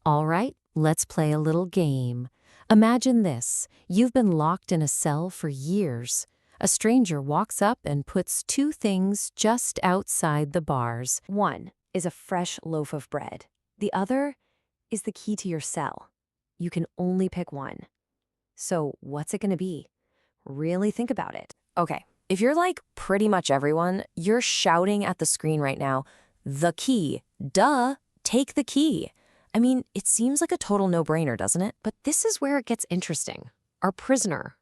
All right, let's play a little game. Imagine this. You've been locked in a cell for years. A stranger walks up and puts two things just outside the bars. One is a fresh loaf of bread. The other is the key to your cell. You can only pick one. So what's it gonna be? Really think about it. Okay, if you're like pretty much everyone, you're shouting at the screen right now, "The key. Duh, take the key." I mean, it seems like a total no-brainer, doesn't it? But this is where it gets interesting. Our prisoner,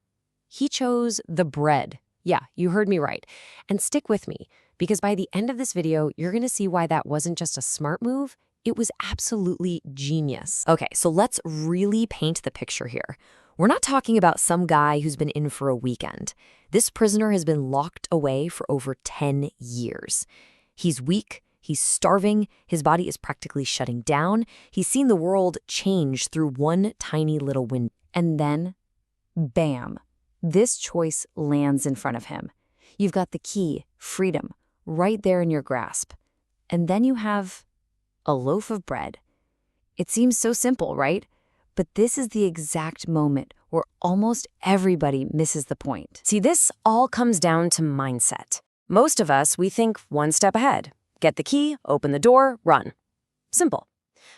he chose the bread. Yeah, you heard me right. And stick with me, because by the end of this video, you're gonna see why that wasn't just a smart move, it was absolutely genius. Okay, so let's really paint the picture here. We're not talking about some guy who's been in for a weekend. This prisoner has been locked away for over 10 years. He's weak, he's starving, his body is practically shutting down. He's seen the world change through one tiny little window. And then, bam, this choice lands in front of him. You've got the key, freedom, right there in your grasp. And then you have a loaf of bread. It seems so simple, right? But this is the exact moment where almost everybody misses the point. See, this all comes down to mindset. Most of us, we think one step ahead. Get the key, open the door, run. Simple.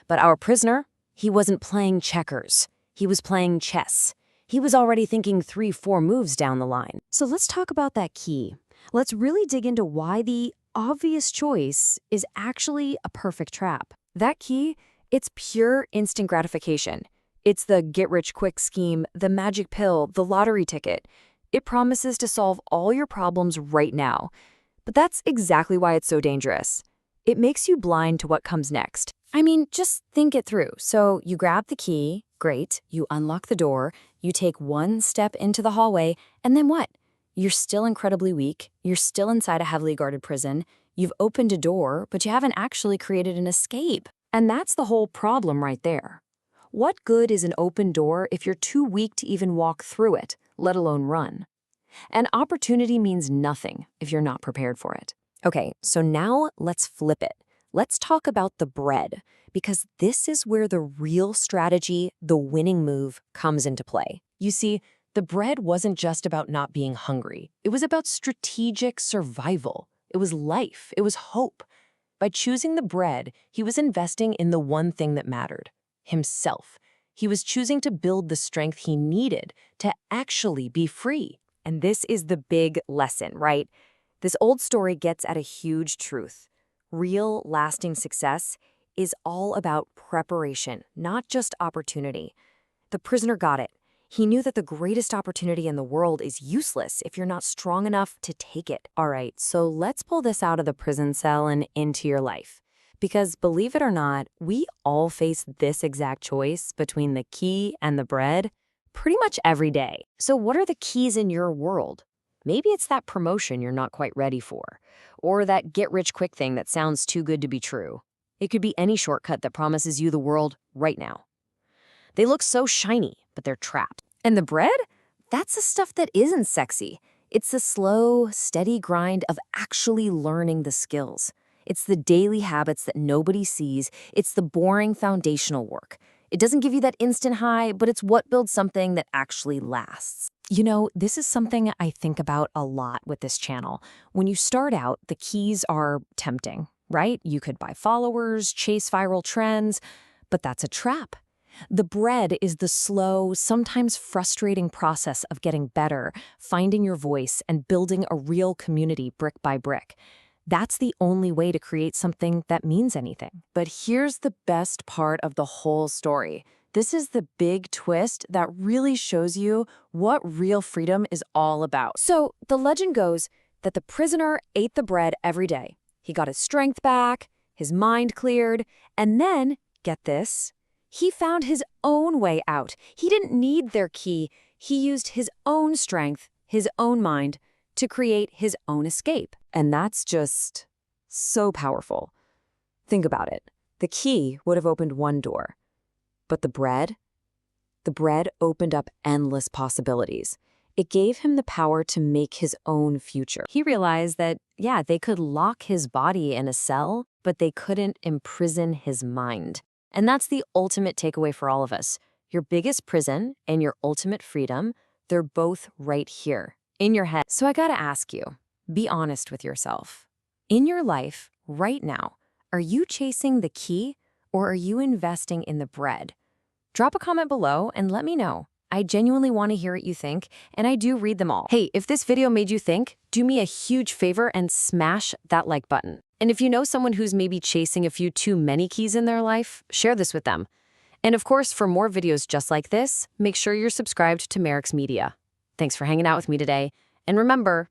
But our prisoner, he wasn't playing checkers. He was playing chess. He was already thinking 3-4 moves down the line. So let's talk about that key. Let's really dig into why the obvious choice is actually a perfect trap. That key, it's pure instant gratification. It's the get-rich-quick scheme, the magic pill, the lottery ticket. It promises to solve all your problems right now. But that's exactly why it's so dangerous. It makes you blind to what comes next. I mean, just think it through. So you grab the key, great, you unlock the door, you take one step into the hallway, and then what? You're still incredibly weak, you're still inside a heavily guarded prison, you've opened a door, but you haven't actually created an escape. And that's the whole problem right there. What good is an open door if you're too weak to even walk through it, let alone run? And opportunity means nothing if you're not prepared for it. Okay, so now let's flip it. Let's talk about the bread, because this is where the real strategy, the winning move, comes into play. You see, the bread wasn't just about not being hungry. It was about strategic survival. It was life. It was hope. By choosing the bread, he was investing in the one thing that mattered. Himself. He was choosing to build the strength he needed to actually be free. And this is the big lesson, right? This old story gets at a huge truth. Real, lasting success is all about preparation, not just opportunity. The prisoner got it. He knew that the greatest opportunity in the world is useless if you're not strong enough to take it. All right, so let's pull this out of the prison cell and into your life. Because believe it or not, we all face this exact choice between the key and the bread pretty much every day. So what are the keys in your world? Maybe it's that promotion you're not quite ready for, or that get-rich-quick thing that sounds too good to be true. It could be any shortcut that promises you the world right now. They look so shiny, but they're trapped. And the bread? That's the stuff that isn't sexy. It's the slow, steady grind of actually learning the skills. It's the daily habits that nobody sees. It's the boring foundational work. It doesn't give you that instant high, but it's what builds something that actually lasts. You know, this is something I think about a lot with this channel. When you start out, the keys are tempting, right? You could buy followers, chase viral trends, but that's a trap. The bread is the slow, sometimes frustrating process of getting better, finding your voice, and building a real community brick by brick. That's the only way to create something that means anything. But here's the best part of the whole story. This is the big twist that really shows you what real freedom is all about. So the legend goes that the prisoner ate the bread every day. He got his strength back, his mind cleared, and then, get this, he found his own way out. He didn't need their key. He used his own strength, his own mind, to create his own escape. And that's just so powerful. Think about it. The key would have opened one door. But the bread opened up endless possibilities. It gave him the power to make his own future. He realized that, yeah, they could lock his body in a cell, but they couldn't imprison his mind. And that's the ultimate takeaway for all of us. Your biggest prison and your ultimate freedom, they're both right here, in your head. So I gotta ask you, be honest with yourself. In your life, right now, are you chasing the key or are you investing in the bread? Drop a comment below and let me know. I genuinely want to hear what you think, and I do read them all. Hey, if this video made you think, do me a huge favor and smash that like button. And if you know someone who's maybe chasing a few too many keys in their life, share this with them. And of course, for more videos just like this, make sure you're subscribed to Merrick's Media. Thanks for hanging out with me today. And remember,